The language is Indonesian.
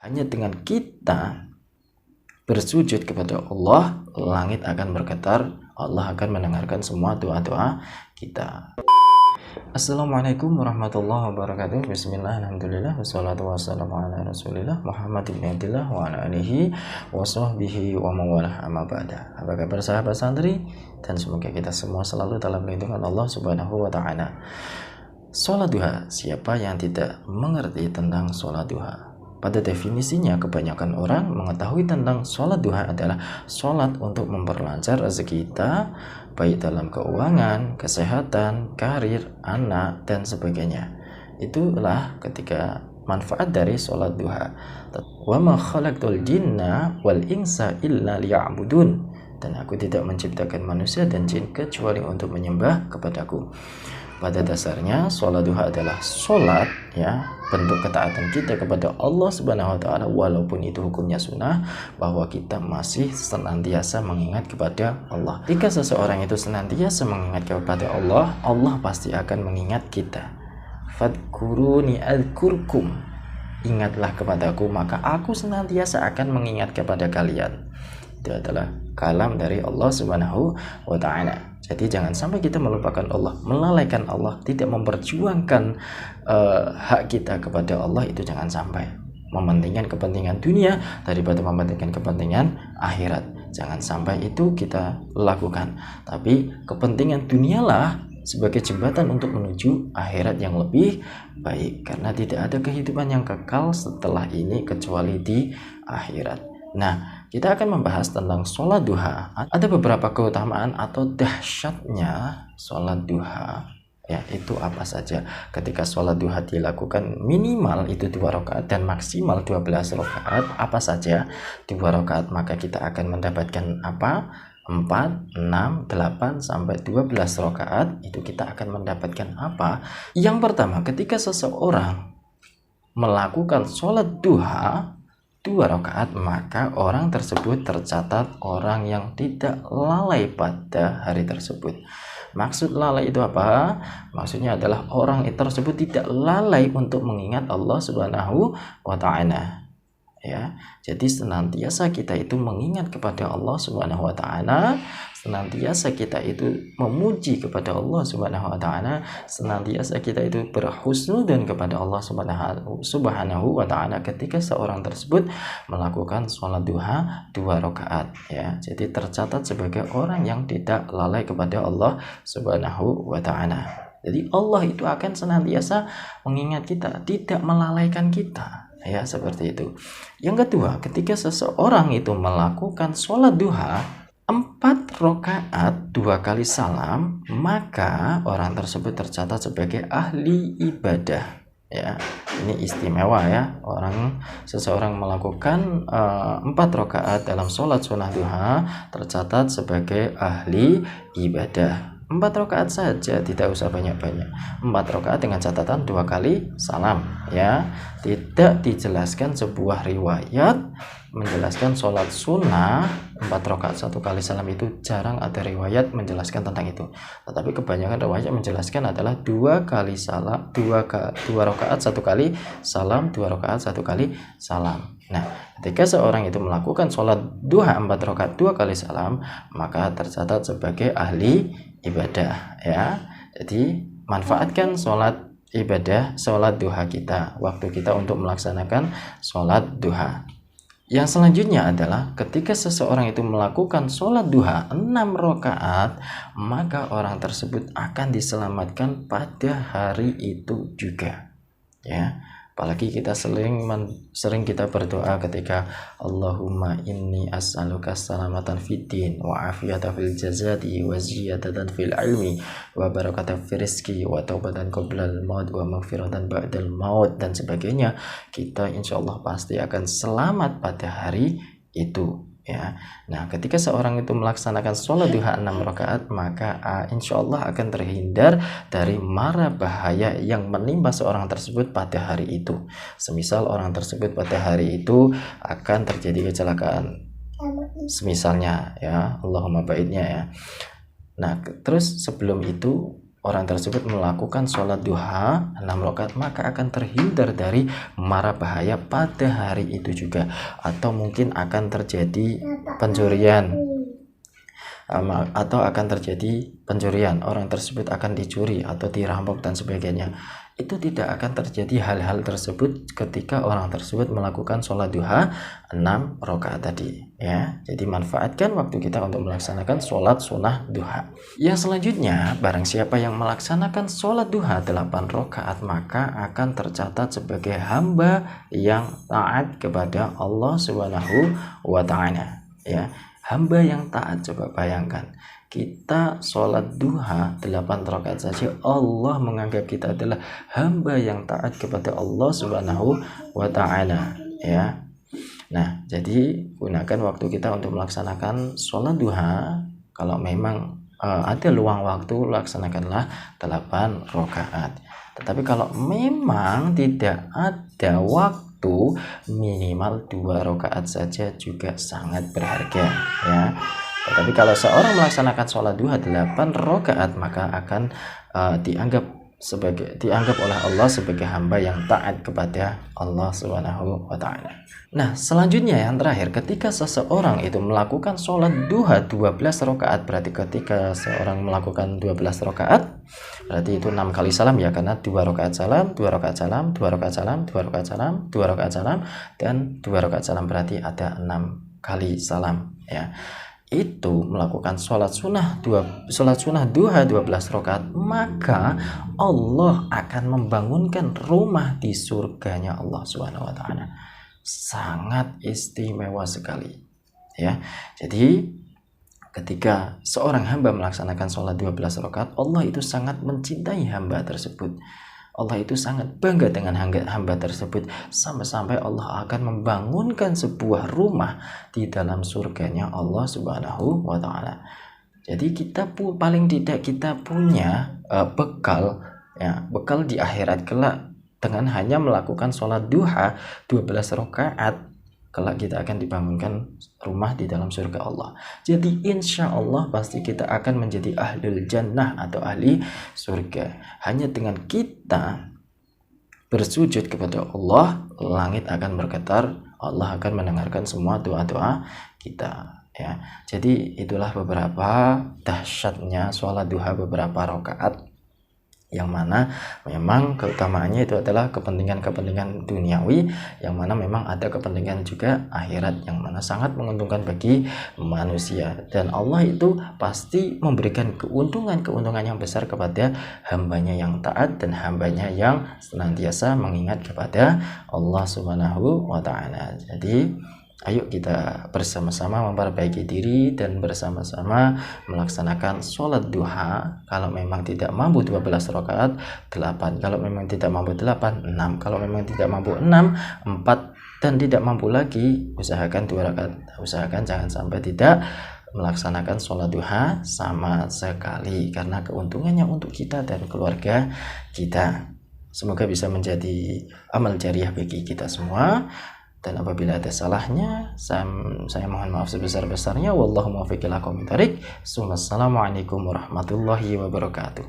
Hanya dengan kita bersujud kepada Allah, langit akan bergetar, Allah akan mendengarkan semua doa-doa kita. Assalamualaikum warahmatullahi wabarakatuh. Bismillah, alhamdulillah, wassalatu wassalamu ala rasulillah Muhammad ibn Abdillah wa ala alihi wa sahbihi wa mawalah amma ba'da. Apa kabar sahabat santri? Dan semoga kita semua selalu dalam lindungan Allah subhanahu wa ta'ala. Sholat duha, siapa yang tidak mengerti tentang sholat duha? Pada definisinya, kebanyakan orang mengetahui tentang sholat duha adalah sholat untuk memperlancar rezeki kita, baik dalam keuangan, kesehatan, karir, anak, dan sebagainya. Itulah ketika manfaat dari sholat duha. Wa ma khalaqtul jinna wal insa illa liya'budun. Dan aku tidak menciptakan manusia dan jin kecuali untuk menyembah kepadaku. Pada dasarnya sholat duha adalah sholat, ya, bentuk ketaatan kita kepada Allah Subhanahu wa ta'ala, walaupun itu hukumnya sunnah, bahwa kita masih senantiasa mengingat kepada Allah. Jika seseorang itu senantiasa mengingat kepada Allah, Allah pasti akan mengingat kita. Fadkuruni adkurkum, ingatlah kepadaku maka aku senantiasa akan mengingat kepada kalian. Itu adalah kalam dari Allah Subhanahu wa ta'ala. Jadi jangan sampai kita melupakan Allah, melalaikan Allah, tidak memperjuangkan hak kita kepada Allah. Itu jangan sampai. Mementingkan kepentingan dunia daripada mementingkan kepentingan akhirat. Jangan sampai itu kita lakukan. Tapi kepentingan dunialah sebagai jembatan untuk menuju akhirat yang lebih baik. Karena tidak ada kehidupan yang kekal setelah ini kecuali di akhirat. Nah, kita akan membahas tentang sholat duha. Ada beberapa keutamaan atau dahsyatnya sholat duha. Ya, itu apa saja? Ketika sholat duha dilakukan minimal itu 2 rakaat dan maksimal 12 rakaat. Apa saja 2 rakaat? Maka kita akan mendapatkan apa? 4, 6, 8, sampai 12 rakaat. Itu kita akan mendapatkan apa? Yang pertama, ketika seseorang melakukan sholat duha 2 rakaat, maka orang tersebut tercatat orang yang tidak lalai pada hari tersebut. Maksud lalai itu apa? Maksudnya adalah orang tersebut tidak lalai untuk mengingat Allah Subhanahu wa ta'ala. Ya, jadi senantiasa kita itu mengingat kepada Allah Subhanahu wa ta'ala, senantiasa kita itu memuji kepada Allah Subhanahu wa ta'ala, senantiasa kita itu berhusnudzon kepada Allah Subhanahu wa ta'ala ketika seorang tersebut melakukan sholat duha 2 rakaat, ya. Jadi tercatat sebagai orang yang tidak lalai kepada Allah Subhanahu wa ta'ala. Jadi Allah itu akan senantiasa mengingat kita, tidak melalaikan kita. Ya, seperti itu. Yang kedua, ketika seseorang itu melakukan sholat duha 4 rakaat 2 kali salam, maka orang tersebut tercatat sebagai ahli ibadah. Ya, ini istimewa, ya. Seseorang melakukan 4 rakaat dalam sholat sunnah duha tercatat sebagai ahli ibadah. 4 rakaat saja, tidak usah banyak-banyak. 4 rakaat dengan catatan 2 kali salam, ya. Tidak dijelaskan sebuah riwayat menjelaskan sholat sunnah 4 rakaat 1 kali salam, itu jarang ada riwayat menjelaskan tentang itu. Tetapi kebanyakan riwayat menjelaskan adalah 2 kali salam, 2 rakaat 1 kali salam, 2 rakaat 1 kali salam. Nah, ketika seorang itu melakukan sholat duha 4 rakaat 2 kali salam, maka tercatat sebagai ahli ibadah, ya. Jadi manfaatkan sholat ibadah, sholat duha kita, waktu kita untuk melaksanakan sholat duha. Yang selanjutnya adalah ketika seseorang itu melakukan sholat duha 6 rakaat, maka orang tersebut akan diselamatkan pada hari itu juga, ya. Apalagi kita sering kita berdoa ketika Allahumma inni as'aluka salamatan fid din wa afiyatan fil jazati wa ziyadatan fil ilmi wa barakatan fil rizqi wa taubatan qoblal maut wa maghfiratan ba'dal maut, dan sebagainya. Kita insyaallah pasti akan selamat pada hari itu, ya. Nah, ketika seorang itu melaksanakan sholat duha 6 rakaat, maka insyaallah akan terhindar dari mara bahaya yang menimpa seorang tersebut pada hari itu. Semisal orang tersebut pada hari itu akan terjadi kecelakaan, semisalnya, ya, Allahumma baidnya, ya. Nah, terus sebelum itu orang tersebut melakukan sholat duha 6 rakaat, maka akan terhindar dari mara bahaya pada hari itu juga, atau mungkin akan terjadi pencurian, orang tersebut akan dicuri atau dirampok dan sebagainya. Itu tidak akan terjadi hal-hal tersebut ketika orang tersebut melakukan sholat duha 6 rakaat tadi ya. Jadi manfaatkan waktu kita untuk melaksanakan sholat sunnah duha. Yang selanjutnya, barang siapa yang melaksanakan sholat duha 8 rakaat, maka akan tercatat sebagai hamba yang taat kepada Allah Subhanahu wa ta'ala ya. Hamba yang taat, coba bayangkan, kita sholat duha 8 rakaat saja, Allah menganggap kita adalah hamba yang taat kepada Allah Subhanahu wa ta'ala ya. Nah, jadi gunakan waktu kita untuk melaksanakan sholat duha. Kalau memang ada luang waktu, laksanakanlah 8 rakaat. Tetapi kalau memang tidak ada waktu, minimal 2 rakaat saja juga sangat berharga ya. Tetapi kalau seorang melaksanakan sholat duha 8 rakaat, maka akan dianggap oleh Allah sebagai hamba yang taat kepada Allah Subhanahu wa ta'ala. Nah, selanjutnya yang terakhir, ketika seseorang itu melakukan sholat duha 12 rakaat, berarti ketika seorang melakukan 12 rakaat, berarti itu 6 kali salam ya, karena 2 rakaat salam, 2 rakaat salam, 2 rakaat salam, 2 rakaat salam, 2 rakaat salam, dan 2 rakaat salam, berarti ada 6 kali salam ya. Itu melakukan sholat sunnah duha 12 rakaat, maka Allah akan membangunkan rumah di surganya Allah Subhanahu wa ta'ala. Sangat istimewa sekali ya. Jadi ketika seorang hamba melaksanakan sholat 12 rakaat, Allah itu sangat mencintai hamba tersebut. Allah itu sangat bangga dengan hamba tersebut, sampai-sampai Allah akan membangunkan sebuah rumah di dalam surganya Allah Subhanahu wa ta'ala. Jadi kita paling tidak kita punya bekal di akhirat kelak, dengan hanya melakukan sholat duha 12 rakaat, kelak kita akan dibangunkan rumah di dalam surga Allah. Jadi insya Allah pasti kita akan menjadi ahlul jannah atau ahli surga. Hanya dengan kita bersujud kepada Allah, langit akan bergetar, Allah akan mendengarkan semua doa-doa kita ya. Jadi itulah beberapa dahsyatnya sholat duha beberapa rakaat, yang mana memang keutamaannya itu adalah kepentingan duniawi, yang mana memang ada kepentingan juga akhirat, yang mana sangat menguntungkan bagi manusia, dan Allah itu pasti memberikan keuntungan yang besar kepada hambanya yang taat dan hambanya yang senantiasa mengingat kepada Allah Subhanahu wa ta'ala. Jadi ayo kita bersama-sama memperbaiki diri dan bersama-sama melaksanakan sholat duha. Kalau memang tidak mampu 12 rakaat, 8. Kalau memang tidak mampu 8, 6. Kalau memang tidak mampu 6, 4. Dan tidak mampu lagi, usahakan 2 rakaat. Usahakan jangan sampai tidak melaksanakan sholat duha sama sekali, karena keuntungannya untuk kita dan keluarga kita. Semoga bisa menjadi amal jariah bagi kita semua. Dan apabila ada salahnya, saya mohon maaf sebesar-besarnya. Wallahu muwaffiq ila aqwamit thoriq. Assalamualaikum warahmatullahi wabarakatuh.